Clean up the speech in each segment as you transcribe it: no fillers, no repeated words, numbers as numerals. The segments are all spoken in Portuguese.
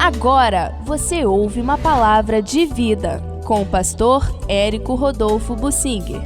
Agora você ouve uma palavra de vida com o pastor Érico Rodolfo Bussinger.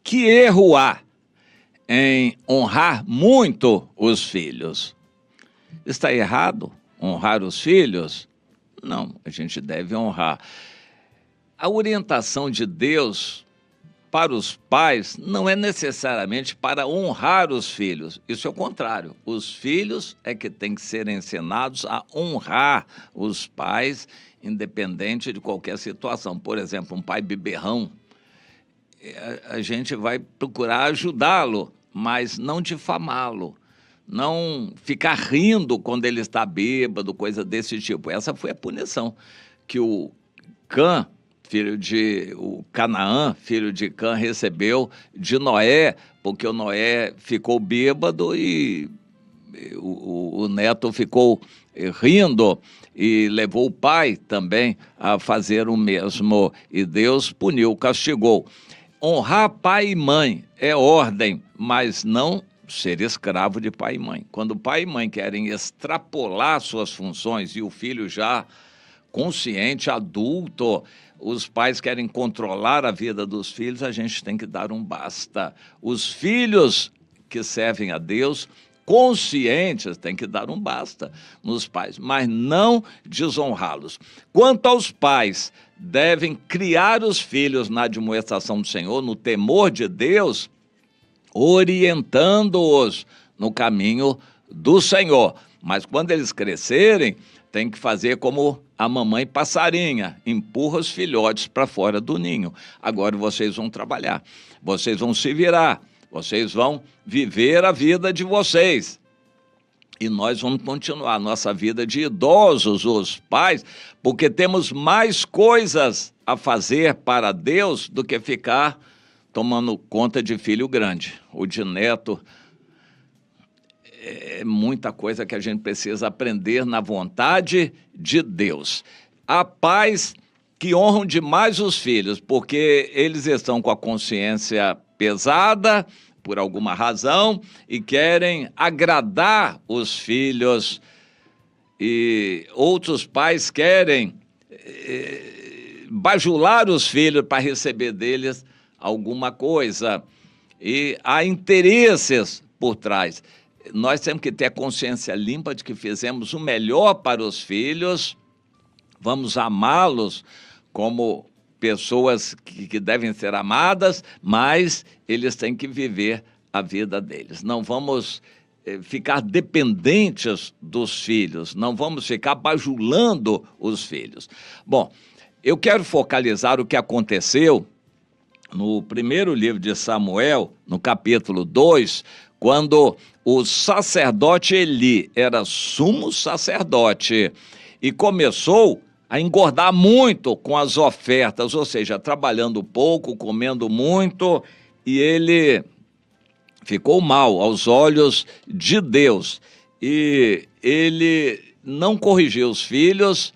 Que erro há em honrar muito os filhos? Está errado honrar os filhos? Não, a gente deve honrar. A orientação de Deus para os pais não é necessariamente para honrar os filhos. Isso é o contrário. Os filhos é que têm que ser ensinados a honrar os pais, independente de qualquer situação. Por exemplo, um pai beberrão, a gente vai procurar ajudá-lo, mas não difamá-lo, não ficar rindo quando ele está bêbado, coisa desse tipo. Essa foi a punição que o Canaã, filho de Cã, recebeu de Noé, porque o Noé ficou bêbado e o neto ficou rindo e levou o pai também a fazer o mesmo. E Deus puniu, castigou. Honrar pai e mãe é ordem, mas não ser escravo de pai e mãe. Quando pai e mãe querem extrapolar suas funções e o filho já consciente, adulto, os pais querem controlar a vida dos filhos, a gente tem que dar um basta. Os filhos que servem a Deus, conscientes, têm que dar um basta nos pais, mas não desonrá-los. Quanto aos pais, devem criar os filhos na admoestação do Senhor, no temor de Deus, orientando-os no caminho do Senhor. Mas quando eles crescerem, tem que fazer como a mamãe passarinha, empurra os filhotes para fora do ninho. Agora vocês vão trabalhar, vocês vão se virar, vocês vão viver a vida de vocês. E nós vamos continuar a nossa vida de idosos, os pais, porque temos mais coisas a fazer para Deus do que ficar tomando conta de filho grande ou de neto. É muita coisa que a gente precisa aprender na vontade de Deus. Há pais que honram demais os filhos, porque eles estão com a consciência pesada, por alguma razão, e querem agradar os filhos, e outros pais querem bajular os filhos para receber deles alguma coisa, e há interesses por trás. Nós temos que ter a consciência limpa de que fizemos o melhor para os filhos, vamos amá-los como pessoas que devem ser amadas, mas eles têm que viver a vida deles. Não vamos ficar dependentes dos filhos, não vamos ficar bajulando os filhos. Bom, eu quero focalizar o que aconteceu no primeiro livro de Samuel, no capítulo 2, quando o sacerdote Eli era sumo sacerdote e começou a engordar muito com as ofertas, ou seja, trabalhando pouco, comendo muito, e ele ficou mal aos olhos de Deus. E ele não corrigiu os filhos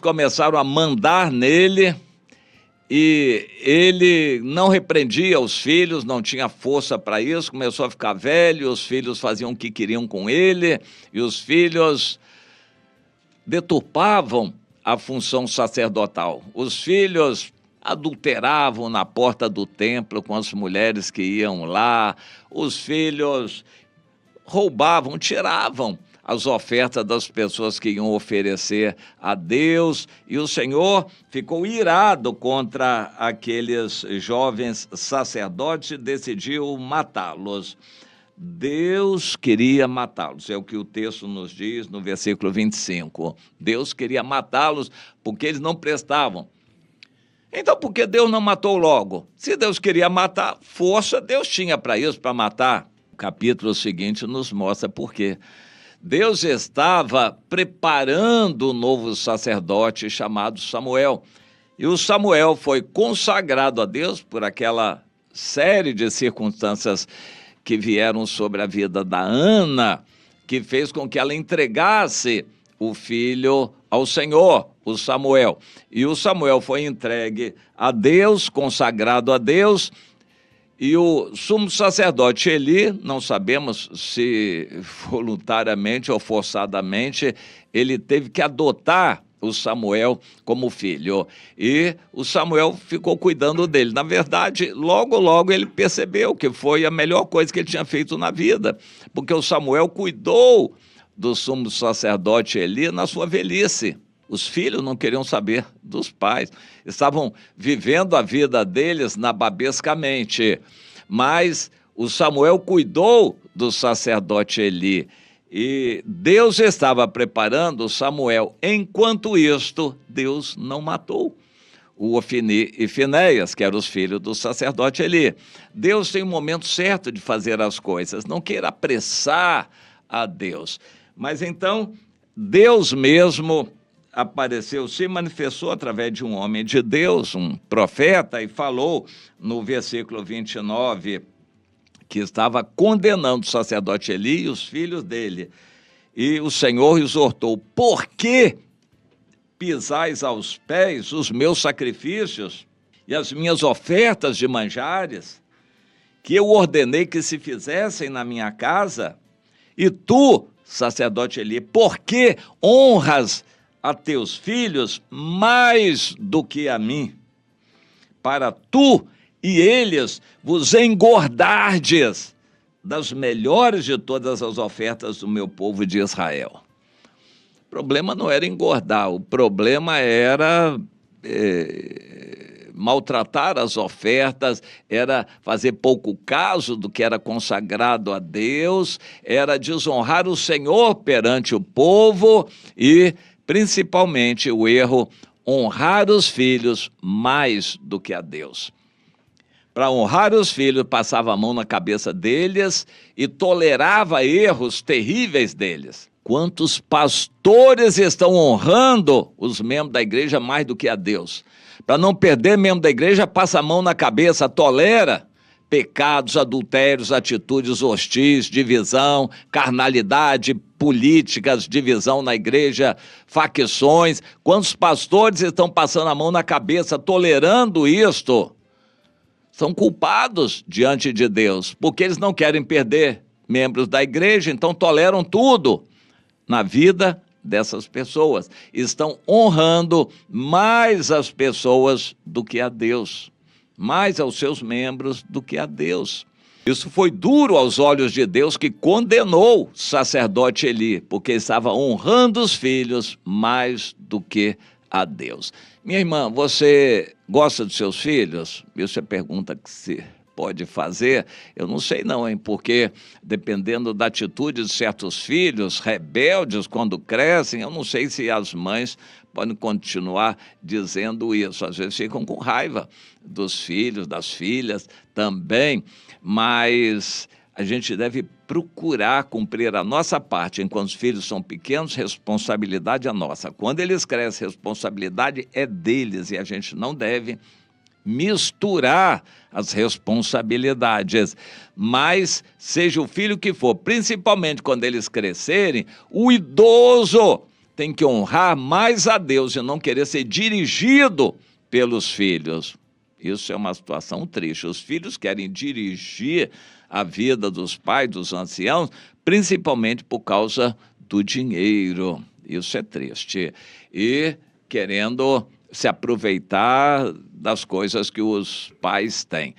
começaram a mandar nele, e ele não repreendia os filhos, não tinha força para isso, começou a ficar velho, os filhos faziam o que queriam com ele, e os filhos deturpavam a função sacerdotal. Os filhos adulteravam na porta do templo com as mulheres que iam lá, os filhos roubavam, tiravam as ofertas das pessoas que iam oferecer a Deus, e o Senhor ficou irado contra aqueles jovens sacerdotes e decidiu matá-los. Deus queria matá-los, é o que o texto nos diz no versículo 25. Deus queria matá-los porque eles não prestavam. Então, por que Deus não matou logo? Se Deus queria matar, força Deus tinha para isso, para matar. O capítulo seguinte nos mostra por quê. Deus estava preparando um novo sacerdote chamado Samuel. E o Samuel foi consagrado a Deus por aquela série de circunstâncias que vieram sobre a vida da Ana, que fez com que ela entregasse o filho ao Senhor, o Samuel. E o Samuel foi entregue a Deus, consagrado a Deus, E o sumo sacerdote Eli, não sabemos se voluntariamente ou forçadamente, ele teve que adotar o Samuel como filho. E o Samuel ficou cuidando dele. Na verdade, logo ele percebeu que foi a melhor coisa que ele tinha feito na vida, porque o Samuel cuidou do sumo sacerdote Eli na sua velhice. Os filhos não queriam saber dos pais, estavam vivendo a vida deles nababescamente. Mas o Samuel cuidou do sacerdote Eli e Deus estava preparando Samuel. Enquanto isto, Deus não matou o Ofni e Finéias, que eram os filhos do sacerdote Eli. Deus tem um momento certo de fazer as coisas, não queira apressar a Deus. Mas então, Deus mesmo apareceu, se manifestou através de um homem de Deus, um profeta, e falou no versículo 29, que estava condenando o sacerdote Eli e os filhos dele. E o Senhor exortou: por que pisais aos pés os meus sacrifícios e as minhas ofertas de manjares, que eu ordenei que se fizessem na minha casa? E tu, sacerdote Eli, por que honras a teus filhos mais do que a mim, para tu e eles vos engordardes das melhores de todas as ofertas do meu povo de Israel? O problema não era engordar, o problema era maltratar as ofertas, era fazer pouco caso do que era consagrado a Deus, era desonrar o Senhor perante o povo e, principalmente, o erro, honrar os filhos mais do que a Deus. Para honrar os filhos, passava a mão na cabeça deles e tolerava erros terríveis deles. Quantos pastores estão honrando os membros da igreja mais do que a Deus? Para não perder membro da igreja, passa a mão na cabeça, tolera pecados, adultérios, atitudes hostis, divisão, carnalidade, políticas, divisão na igreja, facções. Quantos pastores estão passando a mão na cabeça, tolerando isto? São culpados diante de Deus, porque eles não querem perder membros da igreja, então toleram tudo na vida dessas pessoas. Estão honrando mais as pessoas do que a Deus, mais aos seus membros do que a Deus. Isso foi duro aos olhos de Deus, que condenou o sacerdote Eli, porque estava honrando os filhos mais do que a Deus. Minha irmã, você gosta dos seus filhos? Isso é pergunta que se pode fazer. Eu não sei não, hein? Porque dependendo da atitude de certos filhos, rebeldes quando crescem, eu não sei se as mães podem continuar dizendo isso. Às vezes ficam com raiva dos filhos, das filhas também, mas a gente deve procurar cumprir a nossa parte. Enquanto os filhos são pequenos, responsabilidade é nossa. Quando eles crescem, responsabilidade é deles, e a gente não deve misturar as responsabilidades. Mas, seja o filho que for, principalmente quando eles crescerem, o idoso tem que honrar mais a Deus e não querer ser dirigido pelos filhos. Isso é uma situação triste. Os filhos querem dirigir a vida dos pais, dos anciãos, principalmente por causa do dinheiro. Isso é triste. E querendo se aproveitar das coisas que os pais têm.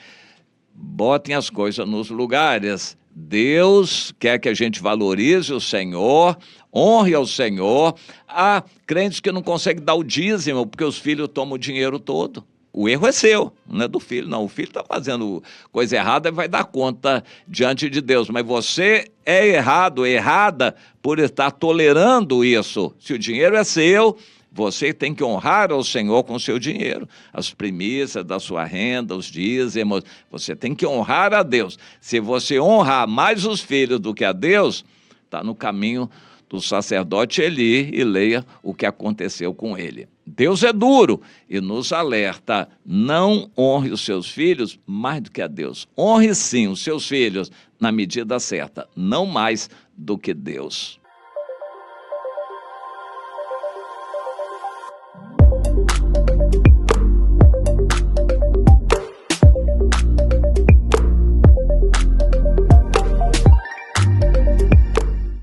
Botem as coisas nos lugares. Deus quer que a gente valorize o Senhor, honre ao Senhor. Há crentes que não conseguem dar o dízimo porque os filhos tomam o dinheiro todo. O erro é seu, não é do filho, não. O filho está fazendo coisa errada e vai dar conta diante de Deus. Mas você é errado, errada, por estar tolerando isso. Se o dinheiro é seu, você tem que honrar ao Senhor com o seu dinheiro. As primícias da sua renda, os dízimos, você tem que honrar a Deus. Se você honrar mais os filhos do que a Deus, está no caminho do sacerdote Eli, e leia o que aconteceu com ele. Deus é duro e nos alerta: não honre os seus filhos mais do que a Deus. Honre sim os seus filhos na medida certa, não mais do que Deus.